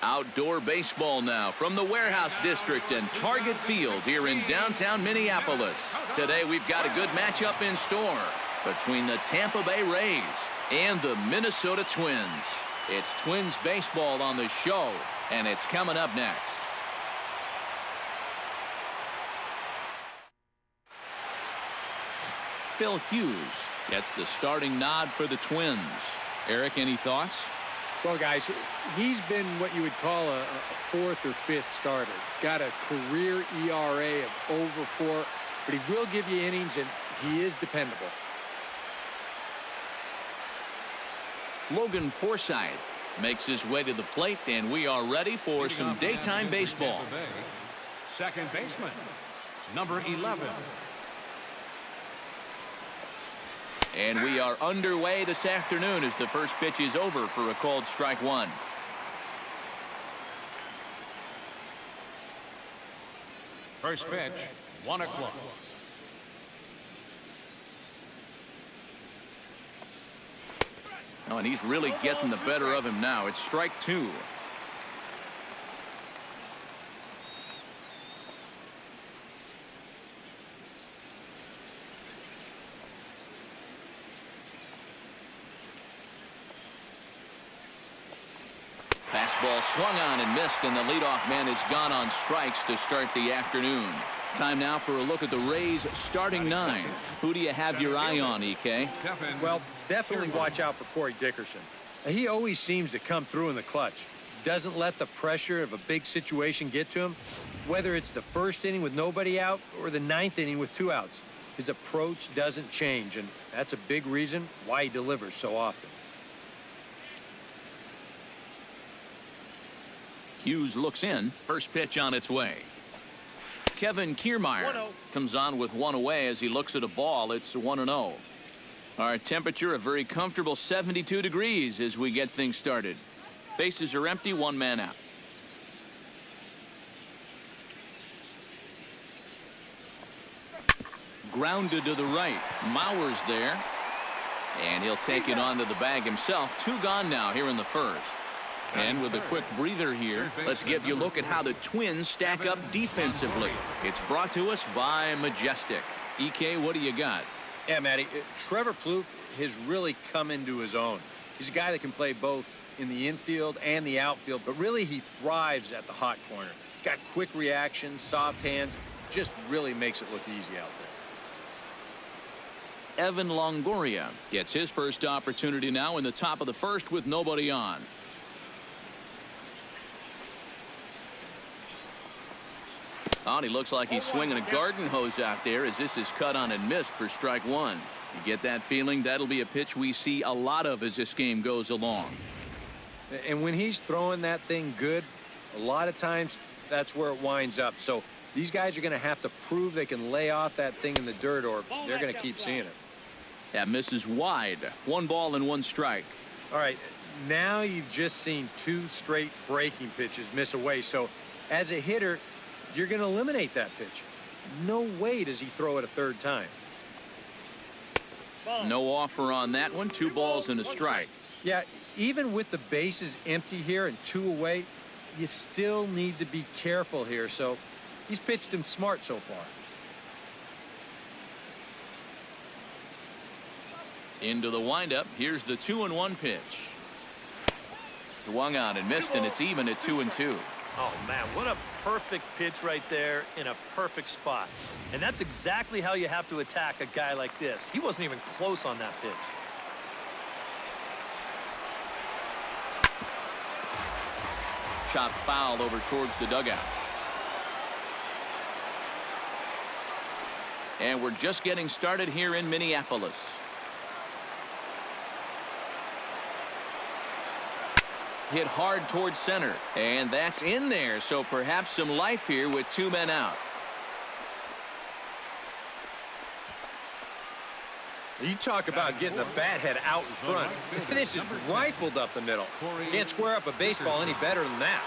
Outdoor baseball now from the Warehouse District and Target Field here in downtown Minneapolis. Today we've got a good matchup in store between the Tampa Bay Rays and the Minnesota Twins. It's Twins baseball on the show, and it's coming up next. Phil Hughes gets the starting nod for the Twins. Eric, any thoughts? Well, guys, he's been what you would call a fourth or fifth starter. Got a career ERA of over 4, but he will give you innings, and he is dependable. Logan Forsythe makes his way to the plate, and we are ready for some daytime baseball. Second baseman, number 11. And we are underway this afternoon as the first pitch is over for a called strike one. First pitch, 1 o'clock. Oh, and he's really getting the better of him now. It's strike two. Fastball swung on and missed, and the leadoff man is gone on strikes to start the afternoon. Time now for a look at the Rays starting 9. Who do you have your eye on, EK? Well, definitely watch out for Corey Dickerson. He always seems to come through in the clutch. Doesn't let the pressure of a big situation get to him. Whether it's the first inning with nobody out or the 9th inning with 2 outs, his approach doesn't change, and that's a big reason why he delivers so often. Hughes looks in. First pitch on its way. Kevin Kiermaier comes on with one away as he looks at a ball. It's 1-0. Our temperature a very comfortable 72 degrees as we get things started. Bases are empty, 1 man out. Grounded to the right. Mauer's there. And he'll take it onto the bag himself. 2 gone now here in the first. And with a quick breather here, let's give you a look at how the Twins stack up defensively. It's brought to us by Majestic. EK, what do you got? Yeah, Matty, Trevor Plouffe has really come into his own. He's a guy that can play both in the infield and the outfield, but really he thrives at the hot corner. He's got quick reactions, soft hands, just really makes it look easy out there. Evan Longoria gets his first opportunity now in the top of the first with nobody on. Oh, and he looks like he's swinging a garden hose out there as this is cut on and missed for strike one. You get that feeling that'll be a pitch we see a lot of as this game goes along. And when he's throwing that thing good, a lot of times that's where it winds up. So these guys are going to have to prove they can lay off that thing in the dirt, or they're going to keep seeing it. That misses wide. 1 ball and 1 strike. All right, now you've just seen 2 straight breaking pitches miss away. So as a hitter, you're going to eliminate that pitch. No way does he throw it a 3rd time. No offer on that one. 2 balls and a strike. Yeah, even with the bases empty here and 2 away, you still need to be careful here. So he's pitched him smart so far. Into the windup. Here's the 2-1 pitch. Swung on and missed, and it's even at 2-2. Oh, man, what a perfect pitch right there in a perfect spot. And that's exactly how you have to attack a guy like this. He wasn't even close on that pitch. Chopped foul over towards the dugout. And we're just getting started here in Minneapolis. Hit hard towards center, and that's in there, so perhaps some life here with 2 men out. You talk about getting the bat head out in front. This is rifled up the middle. Can't square up a baseball any better than that.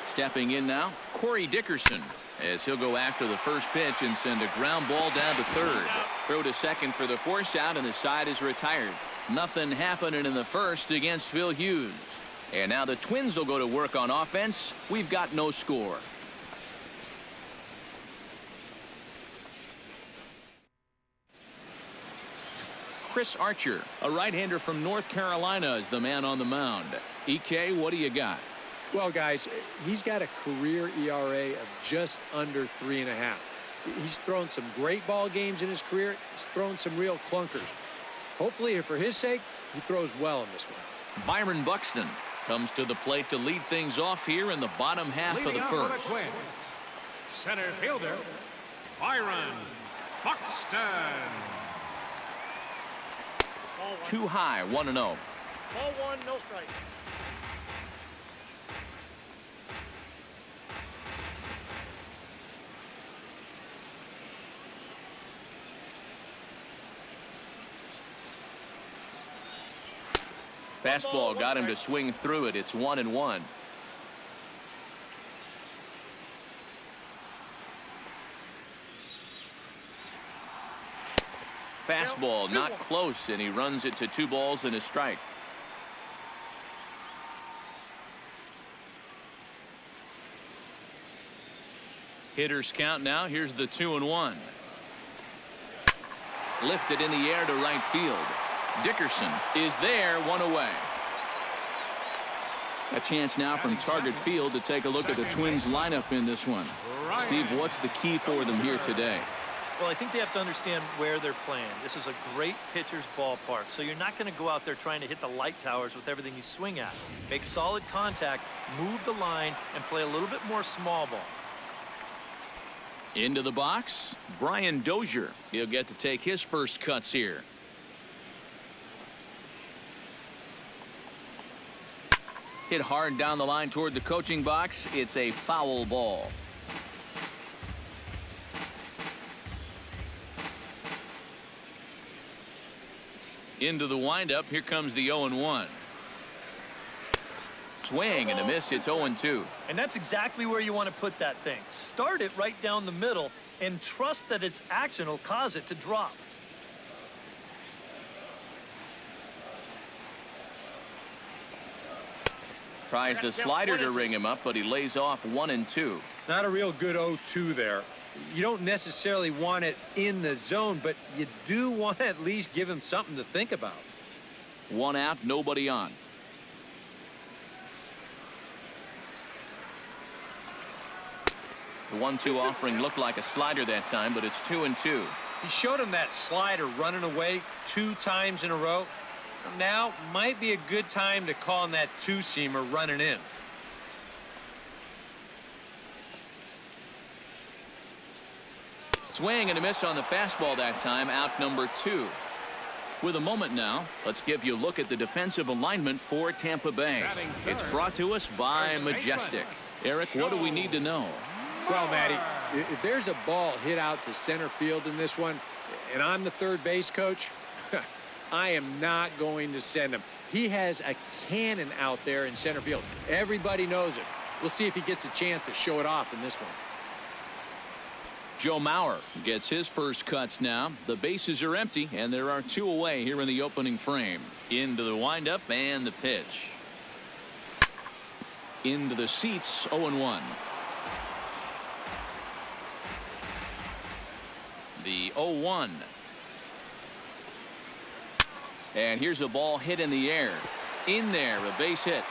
Stepping in now, Corey Dickerson. as he'll go after the first pitch and send a ground ball down to third. Throw to second for the force out, and the side is retired. Nothing happening in the first against Phil Hughes. And now the Twins will go to work on offense. We've got no score. Chris Archer, a right-hander from North Carolina, is the man on the mound. EK, what do you got? Well, guys, he's got a career ERA of just under 3.5. He's thrown some great ball games in his career. He's thrown some real clunkers. Hopefully, for his sake, he throws well in this one. Byron Buxton comes to the plate to lead things off here in the bottom half of the first. For the Twins, center fielder, Byron Buxton. Too high, 1-0. Ball one, no strike. Fastball got him to swing through it. It's 1-1. Fastball not close, and he runs it to 2 balls and a strike. Hitters count now. Here's the 2-1. Lifted in the air to right field. Dickerson is there, 1 away. A chance now from Target Field to take a look at the Twins lineup in this one. Steve, what's the key for them here today? Well, I think they have to understand where they're playing. This is a great pitcher's ballpark, so you're not going to go out there trying to hit the light towers with everything you swing at. Make solid contact, move the line, and play a little bit more small ball. Into the box, Brian Dozier. He'll get to take his first cuts here. Hit hard down the line toward the coaching box. It's a foul ball. Into the windup. Here comes the 0-1. Swing and a miss. It's 0-2. And that's exactly where you want to put that thing. Start it right down the middle and trust that its action will cause it to drop. Tries the slider to ring him up, but he lays off 1-2. Not a real good 0-2 there. You don't necessarily want it in the zone, but you do want to at least give him something to think about. 1 out, nobody on. The 1-2 offering looked like a slider that time, but it's 2-2. He showed him that slider running away 2 times in a row. Now might be a good time to call on that 2-seamer running in. Swing and a miss on the fastball that time, out number 2. With a moment now, let's give you a look at the defensive alignment for Tampa Bay. It's brought to us by Majestic. Eric, what do we need to know? Well, Matty, if there's a ball hit out to center field in this one, and I'm the third base coach, I am not going to send him. He has a cannon out there in center field. Everybody knows it. We'll see if he gets a chance to show it off in this one. Joe Mauer gets his first cuts now. The bases are empty, and there are 2 away here in the opening frame. Into the windup and the pitch. Into the seats, 0-1. The 0-1. And here's a ball hit in the air. In there, a base hit.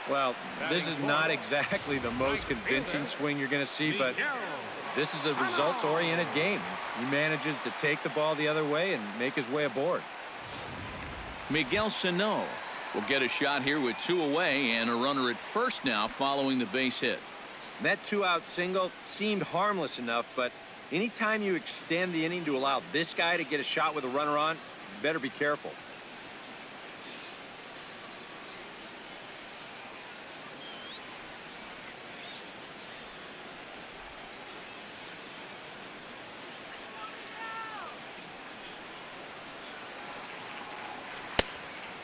Well, this is not exactly the most convincing swing you're going to see, but this is a results-oriented game. He manages to take the ball the other way and make his way aboard. Miguel Sano will get a shot here with 2 away and a runner at first now following the base hit. That 2-out single seemed harmless enough, but anytime you extend the inning to allow this guy to get a shot with a runner on, you better be careful.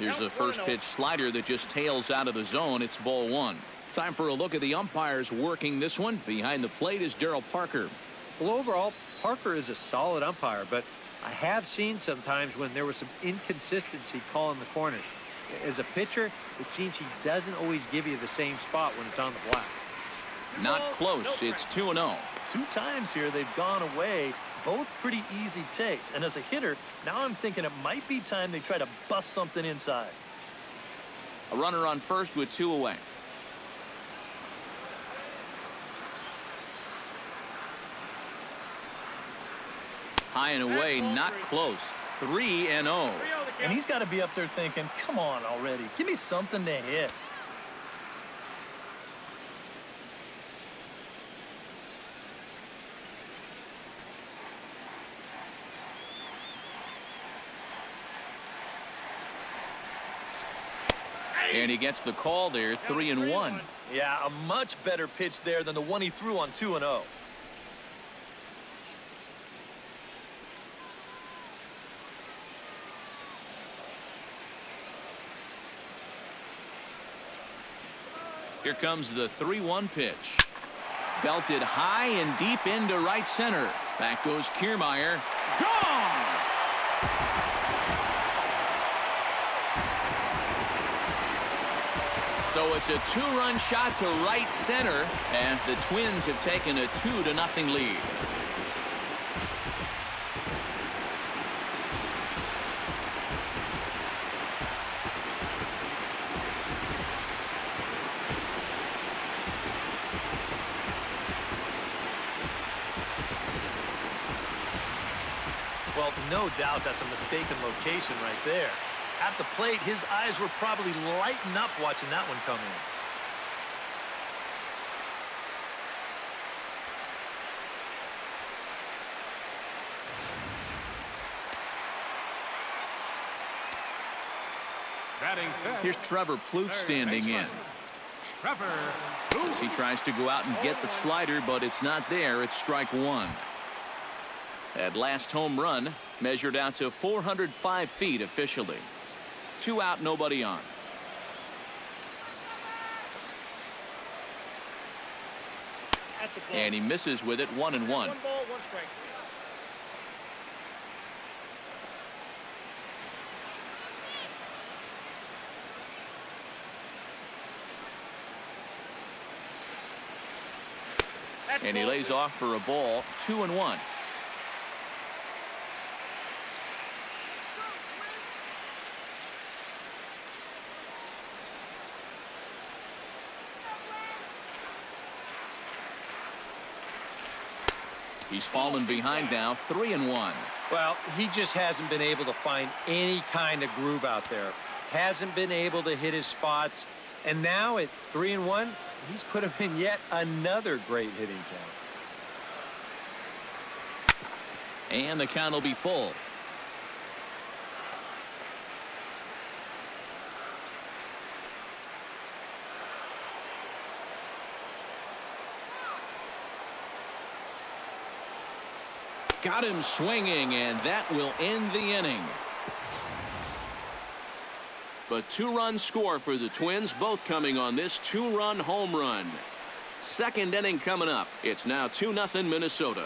Here's a first pitch slider that just tails out of the zone. It's ball one. Time for a look at the umpires working this one. Behind the plate is Darryl Parker. Well, overall, Parker is a solid umpire, but I have seen sometimes when there was some inconsistency calling the corners. As a pitcher, it seems he doesn't always give you the same spot when it's on the black. Not close. It's 2-0. 2 times here they've gone away. Both pretty easy takes. And as a hitter, now I'm thinking it might be time they try to bust something inside. A runner on first with 2 away. High and away, not close. 3-0. And he's got to be up there thinking, come on already. Give me something to hit. And he gets the call there, 3-1. Yeah, a much better pitch there than the one he threw on 2-0. Here comes the 3-1 pitch. Belted high and deep into right center. Back goes Kiermaier. Gone! So it's a 2-run shot to right center as the Twins have taken a 2-0 lead. Well, no doubt that's a mistaken location right there. At the plate, his eyes were probably lighting up watching that one come in. Batting fifth. Here's Trevor Plouffe standing in. Trevor As he tries to go out and get the slider, but it's not there. It's strike one. That last home run measured out to 405 feet officially. 2 out, nobody on. That's a ball. And he misses with it, 1-1. 1 ball, 1 strike. And he lays off for a ball, 2-1. He's fallen behind now, 3-1. Well, he just hasn't been able to find any kind of groove out there. Hasn't been able to hit his spots. And now at 3-1, he's put him in yet another great hitting count. And the count will be full. Got him swinging, and that will end the inning. But 2-run score for the Twins, both coming on this 2-run home run. Second inning coming up. It's now 2-0 Minnesota.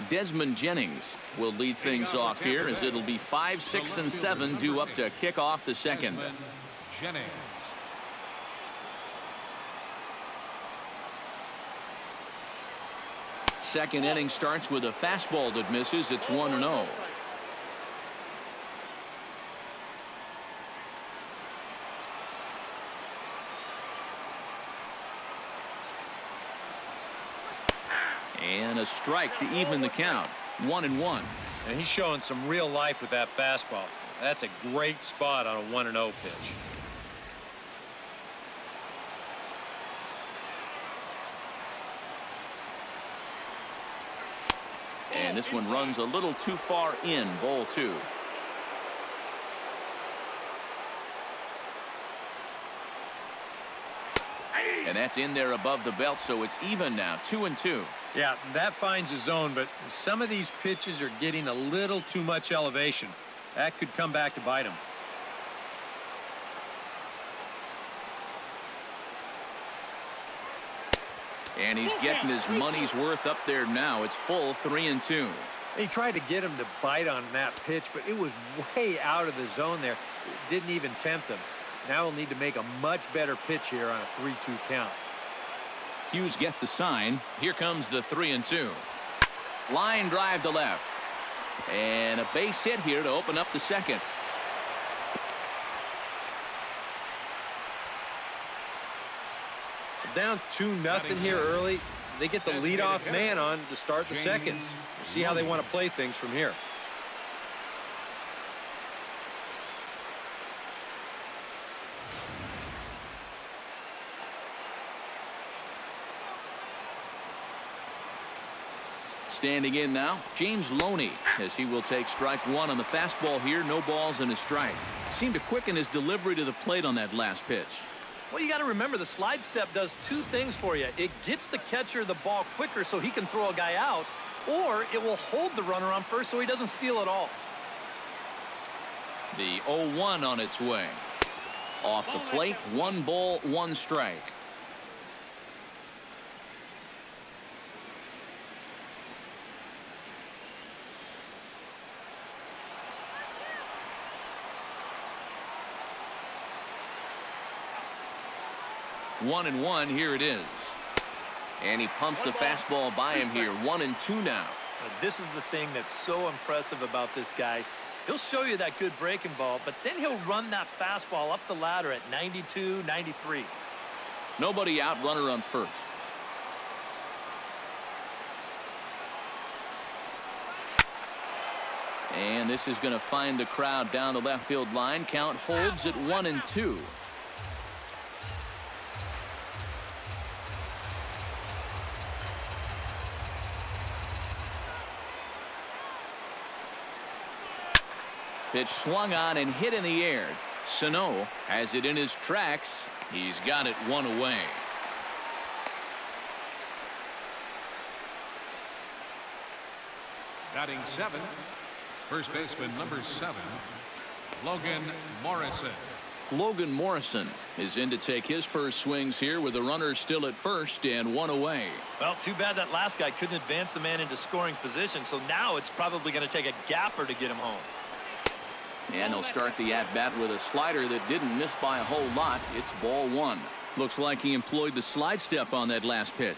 Desmond Jennings will lead things off here as it'll be 5, 6, and 7 due up to kick off the second. Desmond Jennings. Second inning starts with a fastball that misses. It's 1-0. And a strike to even the count. 1-1. And he's showing some real life with that fastball. That's a great spot on a 1-0 pitch. And this one runs a little too far in, ball 2. And that's in there above the belt, so it's even now, 2-2. Yeah, that finds a zone, but some of these pitches are getting a little too much elevation. That could come back to bite him. And he's getting his money's worth up there now. It's full 3-2. He tried to get him to bite on that pitch, but it was way out of the zone there. It didn't even tempt him. Now he'll need to make a much better pitch here on a 3-2 count. Hughes gets the sign. Here comes the 3-2. Line drive to left. And a base hit here to open up the second. Down 2-0 here early. They get the leadoff man on to start the second. We'll see how they want to play things from here. Standing in now, James Loney, as he will take strike one on the fastball here. No balls and a strike. Seemed to quicken his delivery to the plate on that last pitch. Well, you got to remember the slide step does two things for you. It gets the catcher the ball quicker so he can throw a guy out, or it will hold the runner on first so he doesn't steal at all. The 0-1 on its way. Off the plate, 1 ball, 1 strike. One and one, here it is. And he pumps the fastball by him here. 1-2 now. Now, this is the thing that's so impressive about this guy. He'll show you that good breaking ball, but then he'll run that fastball up the ladder at 92, 93. Nobody out, runner on first. And this is going to find the crowd down the left field line. Count holds at 1-2. Pitch swung on and hit in the air. Sano has it in his tracks. He's got it 1 away. Batting 7, first baseman number 7, Logan Morrison. Logan Morrison is in to take his first swings here with the runner still at first and 1 away. Well, too bad that last guy couldn't advance the man into scoring position, so now it's probably going to take a gapper to get him home. And he'll start the at-bat with a slider that didn't miss by a whole lot. It's ball 1. Looks like he employed the slide step on that last pitch.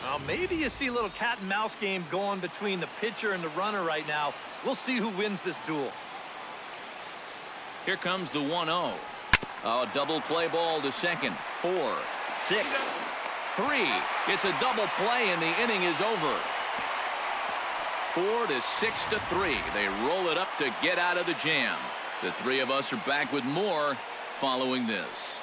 Well, maybe you see a little cat and mouse game going between the pitcher and the runner right now. We'll see who wins this duel. Here comes the 1-0. Oh, double play ball to second. 4, 6, 3. It's a double play and the inning is over. 4 to 6 to 3. They roll it up to get out of the jam. The three of us are back with more following this.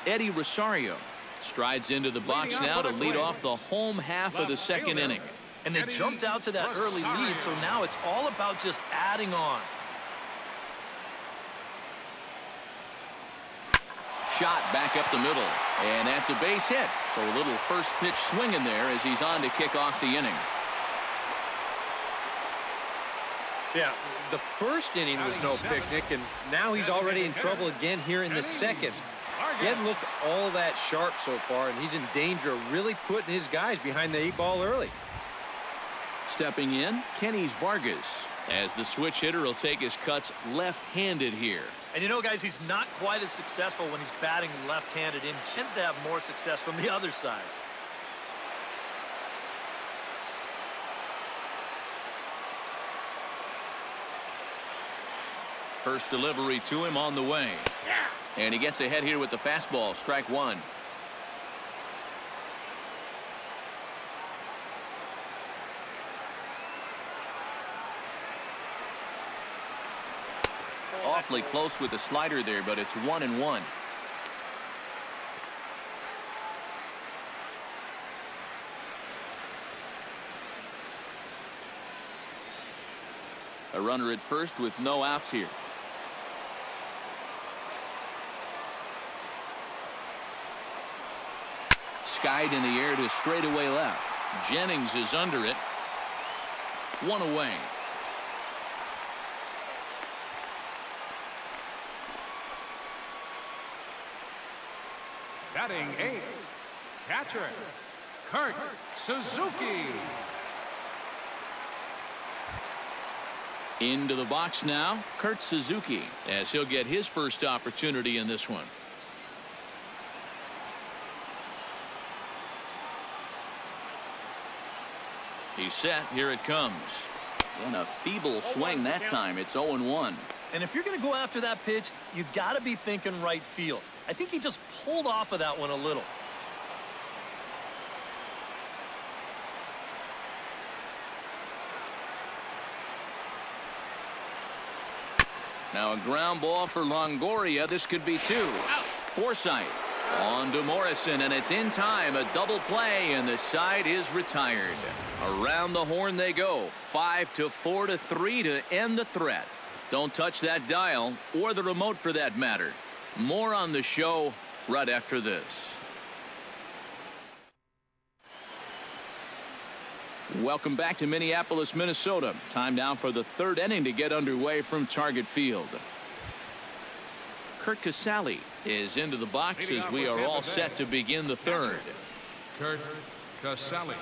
Eddie Rosario strides into the box now to lead off the home half of the second inning. And they jumped out to that early lead, so now it's all about just adding on. Shot back up the middle, and that's a base hit. So a little first pitch swing in there as he's on to kick off the inning. Yeah, the first inning was no picnic, and now he's already in trouble again here in the second. He hadn't looked all that sharp so far, and he's in danger of really putting his guys behind the 8-ball early. Stepping in, Kenny's Vargas, as the switch hitter will take his cuts left-handed here. And you know, guys, he's not quite as successful when he's batting left-handed and tends to have more success from the other side. First delivery to him on the way. And he gets ahead here with the fastball. Strike 1. Awfully close with the slider there, but it's 1-1. A runner at first with no outs here. Skied in the air to straightaway left. Jennings is under it. One away. Batting eighth, catcher, Kurt Suzuki. Into the box now, Kurt Suzuki, as he'll get his first opportunity in this one. He's set. Here it comes. And a feeble swing that time. It's 0-1. And if you're going to go after that pitch, you got to be thinking right field. I think he just pulled off of that one a little. Now a ground ball for Longoria. This could be 2. Forsythe on to Morrison, and it's in time. A double play, and the side is retired. Around the horn they go. 5-4-3 to end the threat. Don't touch that dial, or the remote for that matter. More on the show right after this. Welcome back to Minneapolis, Minnesota. Time now for the third inning to get underway from Target Field. Kurt Casale is into the box as we are all set to begin the third. Kurt Casale.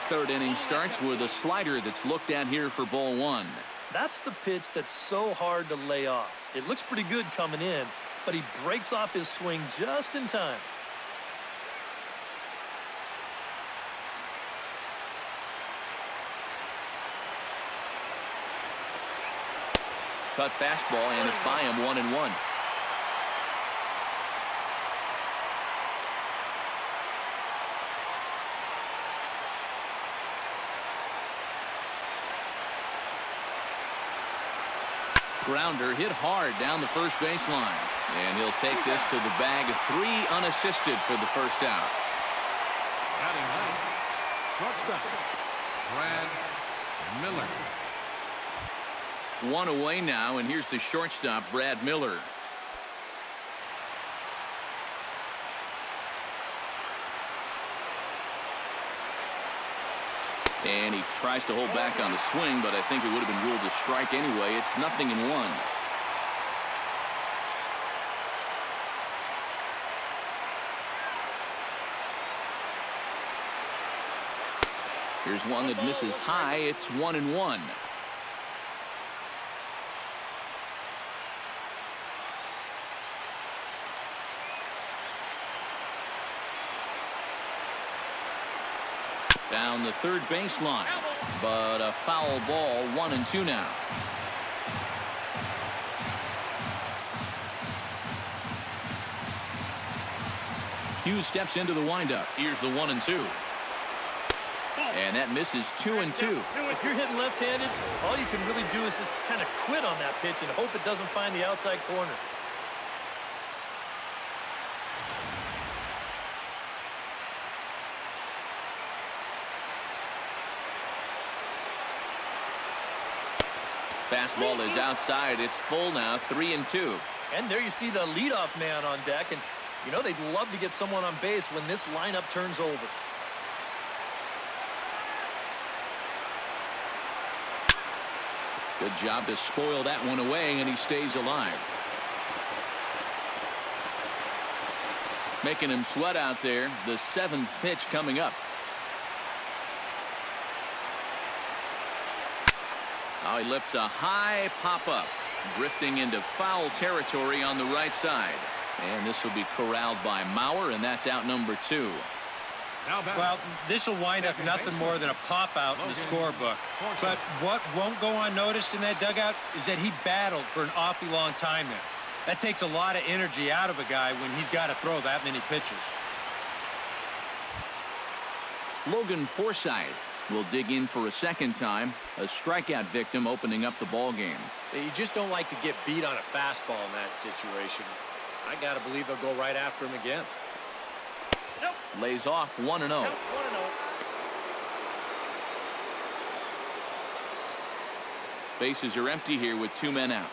Third inning starts with a slider that's looked at here for ball 1. That's the pitch that's so hard to lay off. It looks pretty good coming in, but he breaks off his swing just in time. Cut fastball, and it's by him 1-1. Grounder hit hard down the first baseline, and he'll take this to the bag. 3 unassisted for the first out. Batting ninth, shortstop, Brad Miller. 1 away now, and here's the shortstop, Brad Miller. And he tries to hold back on the swing, but I think it would have been ruled a strike anyway. It's 0-1. Here's one that misses high. It's 1-1. Down the third baseline, but a foul ball. 1-2 now. Hughes steps into the windup. Here's the 1-2. And that misses 2-2. If you're hitting left-handed, all you can really do is just kind of quit on that pitch and hope it doesn't find the outside corner. Fastball is outside. It's full now. 3-2. And there you see the leadoff man on deck. And, you know, they'd love to get someone on base when this lineup turns over. Good job to spoil that one away, and he stays alive. Making him sweat out there. The 7th pitch coming up. Now he lifts a high pop-up, drifting into foul territory on the right side. And this will be corralled by Mauer, and that's out number 2. Well, this will wind up nothing more than a pop-out in the scorebook. But what won't go unnoticed in that dugout is that he battled for an awfully long time there. That takes a lot of energy out of a guy when he's got to throw that many pitches. Logan Forsythe will dig in for a second time. A strikeout victim opening up the ball game. You just don't like to get beat on a fastball in that situation. I got to believe they'll go right after him again. Nope. Lays off 1-0. Counts 1-0. Bases are empty here with 2 men out.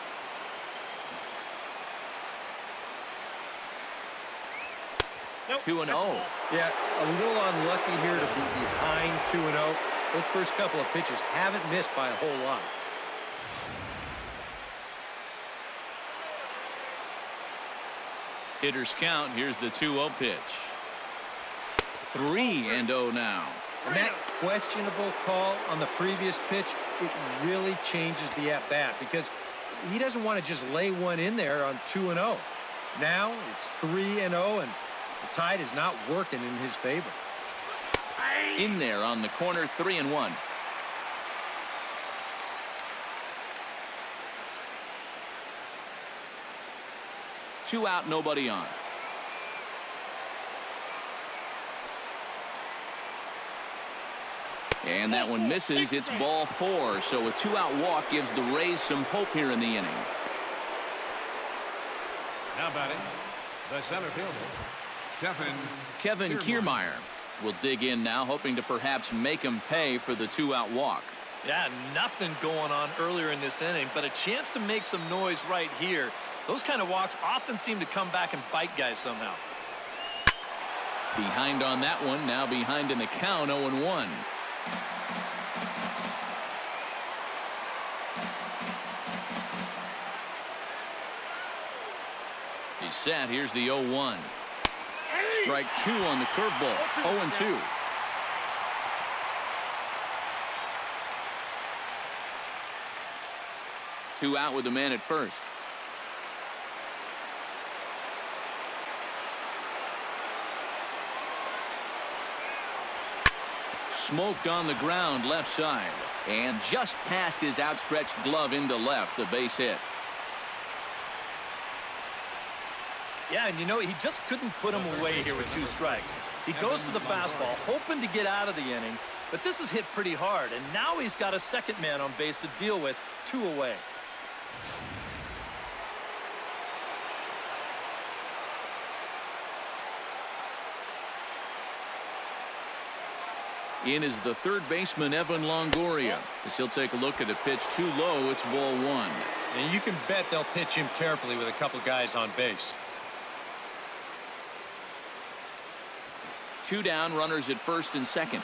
Nope. 2-0. That's a ball. Yeah, a little unlucky here to be behind 2-0. Those first couple of pitches haven't missed by a whole lot. Hitters count. Here's the 2-0 pitch. 3-0 now. And that questionable call on the previous pitch, it really changes the at-bat because he doesn't want to just lay one in there on 2-0. Now it's 3-0, and the tide is not working in his favor. In there on the corner, 3-1. Two out, nobody on. And that one misses. It's ball 4. So a 2-out walk gives the Rays some hope here in the inning. Now batting, the center fielder, Kevin Kiermaier will dig in now, hoping to perhaps make him pay for the 2-out walk. Yeah, nothing going on earlier in this inning, but a chance to make some noise right here. Those kind of walks often seem to come back and bite guys somehow. Behind on that one, now behind in the count, 0-1. He's set. Here's the 0-1. Strike 2 on the curveball. 0-2. Two out with the man at first. Smoked on the ground left side. And just past his outstretched glove into left. A base hit. Yeah, and you know, he just couldn't put him away here with 2 strikes. He goes to the fastball, hoping to get out of the inning, but this is hit pretty hard, and now he's got a second man on base to deal with, 2 away. In is the third baseman, Evan Longoria. As he'll take a look at a pitch too low, it's ball 1. And you can bet they'll pitch him carefully with a couple guys on base. 2 down, runners at first and second.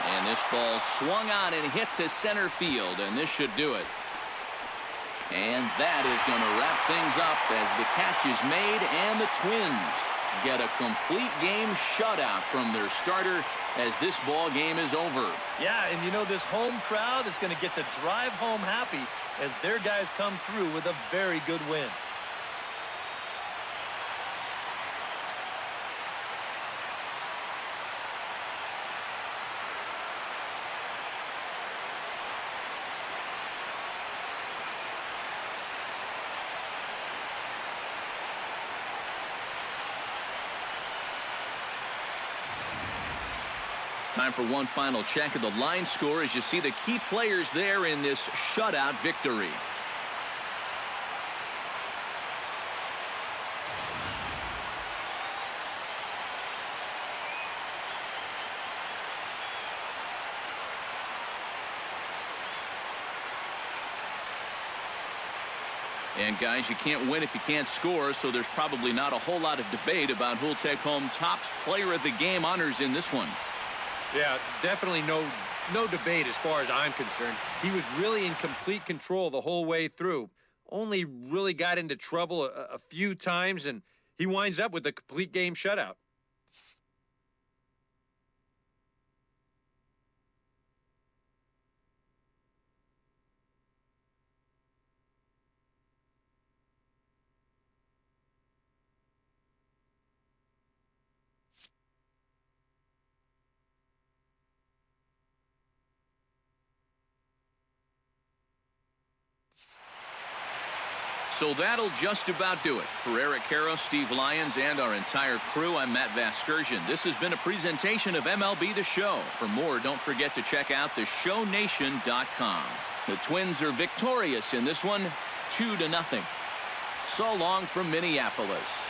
And this ball swung on and hit to center field, and this should do it. And that is going to wrap things up as the catch is made, and the Twins get a complete game shutout from their starter as this ball game is over. Yeah, and you know, this home crowd is going to get to drive home happy as their guys come through with a very good win. Time for one final check of the line score as you see the key players there in this shutout victory. And guys, you can't win if you can't score, so there's probably not a whole lot of debate about who'll take home top's player of the game honors in this one. Yeah, definitely no debate as far as I'm concerned. He was really in complete control the whole way through. Only really got into trouble a few times, and he winds up with a complete game shutout. So that'll just about do it. For Eric Caro, Steve Lyons, and our entire crew, I'm Matt Vasgersian. This has been a presentation of MLB The Show. For more, don't forget to check out theshownation.com. The Twins are victorious in this one, 2-0. So long from Minneapolis.